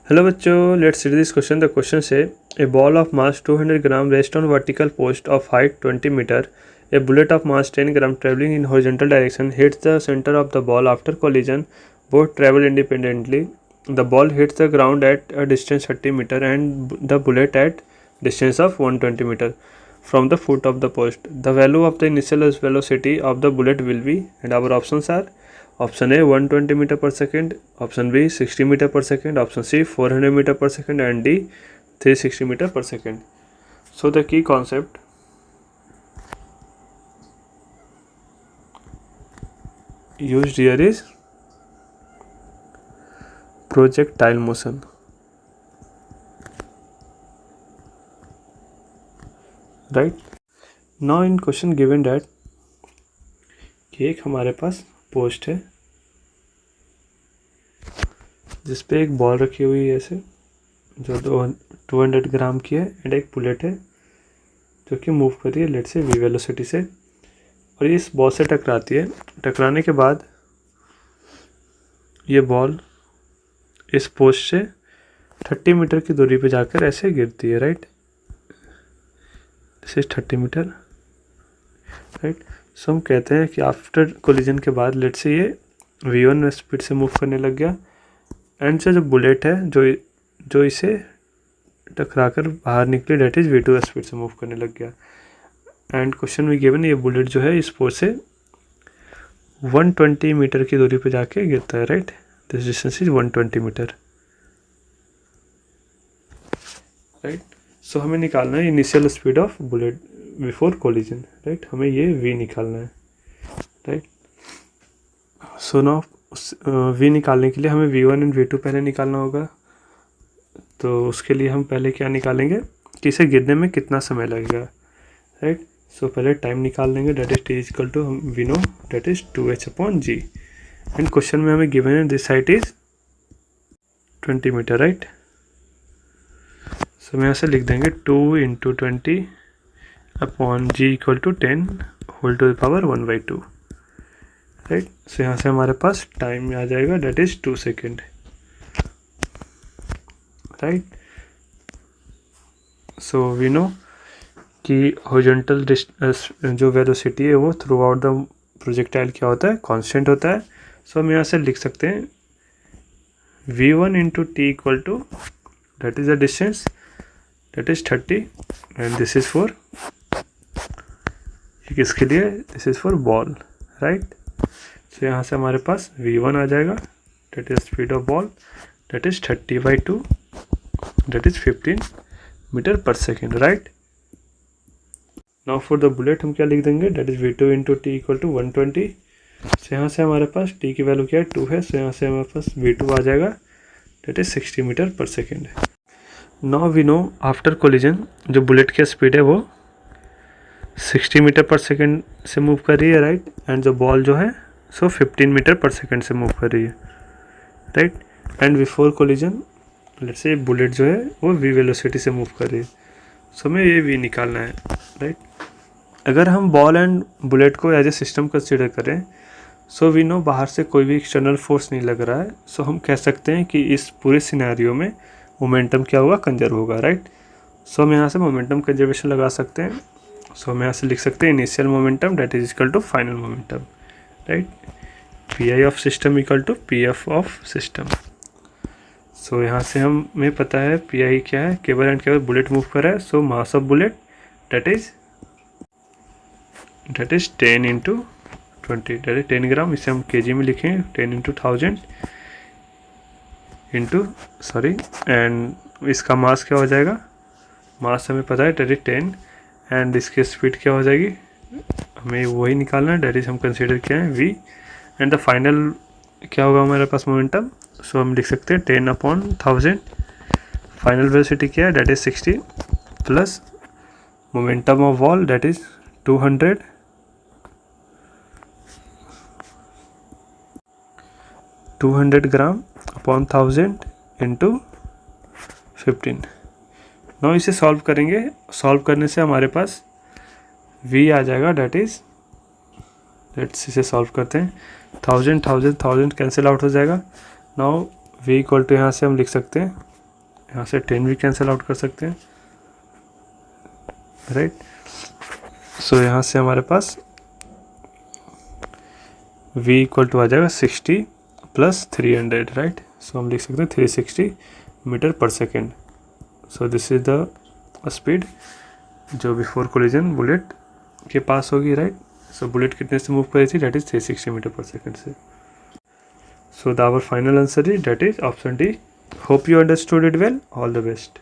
Hello बच्चों, let's see this question. The question say a ball of mass 200 gram rest on vertical post of height 20 metre. A bullet of mass 10 gram traveling in horizontal direction hits the center of the ball after collision. Both travel independently. The ball hits the ground at a distance 30 meter and the bullet at distance of 120 meter from the foot of the post. The value of the initial velocity of the bullet will be, and our options are option A 120 meter per second, option B 60 meter per second, option C 400 meter per second, and D 360 meter per second. So the key concept used here is projectile motion. Right? Now in question given that कि एक हमारे पास post है जिस पे एक ball रखी हुई है ऐसे जो 200 ग्राम की है एंड एक बुलेट है जो कि मूव कर रही है लेट से वी वेलोसिटी से, और ये इस बॉल से टकराती है. टकराने के बाद ये बॉल इस पोस्ट से 30 मीटर की दूरी पे जाकर ऐसे गिरती है. Right, this is 30 metre. Right, so हम कहते हैं कि आफ्टर कोलिजन के बाद लेट से ये v1 स्पीड से मूव करने लग गया एंड से जो बुलेट है जो इसे टकरा कर बाहर निकली डेट इज v2 स्पीड से मूव करने लग गया. एंड क्वेश्चन में गिवन ये बुलेट जो है इस पोस्ट से 120 मीटर की दूरी पे जाके गिरता है. Right, this distance is 120 metre. Right, so हमें निकालना है initial speed of bullet before collision. Right, हमें ये v निकालना है. राइट, सो नाउ v निकालने के लिए हमें v1 एंड v2 पहले निकालना होगा. तो उसके लिए हम पहले क्या निकालेंगे कि इसे गिरने में कितना समय लगेगा. राइट, सो पहले टाइम निकाल लेंगे, that is t equal to हम we know that is 2h/g. And question में हमें गिवन है this height is 20 metre. Right, so हम यहाँ से लिख देंगे 2 × 20/g equal to 10 whole to the power 1/2. Right, so यहाँ से हमारे पास टाइम आ जाएगा that is 2 second. Right, so we know कि हॉरिजॉन्टल जो वेलोसिटी है वो थ्रू आउट द प्रोजेक्टाइल क्या होता है, कांस्टेंट होता है. सो हम यहाँ से लिख सकते हैं v1 × t equal to that is the distance that is 30 and this is for किसके लिए, this is for ball. Right, so यहाँ से हमारे पास v1 आ जाएगा that is speed of ball that is 30/2 that is 15 metre per second. Right, now for the bullet हम क्या लिख देंगे that is v2 × t equal to 120. So यहाँ से हमारे पास t की वैल्यू क्या है 2 है. सो यहाँ से हमारे पास v2 आ जाएगा that is 60 meter per second. Now we know after collision जो बुलेट की स्पीड है वो 60 मीटर पर सेकेंड से मूव कर रही है. राइट, एंड जो बॉल जो है सो 15 मीटर पर सेकेंड से मूव कर रही है. Right, and before collision let's say bullet जो है वो v वेलोसिटी से मूव कर रही है. सो हमें ये v निकालना है. राइट, अगर हम बॉल एंड बुलेट को एज ए सिस्टम कंसिडर करें सो वी नो बाहर से कोई भी एक्सटर्नल फोर्स नहीं लग रहा है. सो हम कह सकते हैं कि इस पूरे सिनेरियो में मोमेंटम क्या होगा, कंजर्व होगा. राइट, सो हम यहाँ से मोमेंटम कंजर्वेशन लगा सकते हैं. सो हम यहाँ से लिख सकते हैं initial momentum that is equal to final momentum. Right, P of system equal to pf of system. So यहाँ से हमें पता है पी क्या है, केवल एंड केवल बुलेट मूव कर रहा है. So mass of bullet that is 10 × 20 that is 10 gram. इसे हम kg में लिखें 10 × 1000 एंड इसका मास क्या हो जाएगा, मास हमें पता है डेट इज 10 एंड इसकी स्पीड क्या हो जाएगी हमें वही निकालना है. डेट इज हम कंसिडर किया है v एंड द फाइनल क्या होगा हमारे पास मोमेंटम. सो हम लिख सकते हैं 10/1000. फाइनल वेलोसिटी क्या है that is 60 plus momentum of ball that is 200 gram upon 1000 into 15. Now इसे सॉल्व करेंगे. सॉल्व करने से हमारे पास v आ जाएगा डेट इज, लेट्स इसे सॉल्व करते हैं. 1000 कैंसिल आउट हो जाएगा. नाउ v इक्वल टू यहाँ से हम लिख सकते हैं यहाँ से 10 भी कैंसिल आउट कर सकते हैं, राइट। सो यहाँ से हमारे पास v इक्वल टू आ जाएगा 60 प्लस 300, राइट। सो हम लिख सकते हैं 360 meter per second. So this is the speed जो बिफोर कोलिजन बुलेट के पास होगी, राइट। सो बुलेट कितने से मूव करी थी, that is 360 meter per second से। So the our final answer is that is option D. Hope you understood it well, all the best.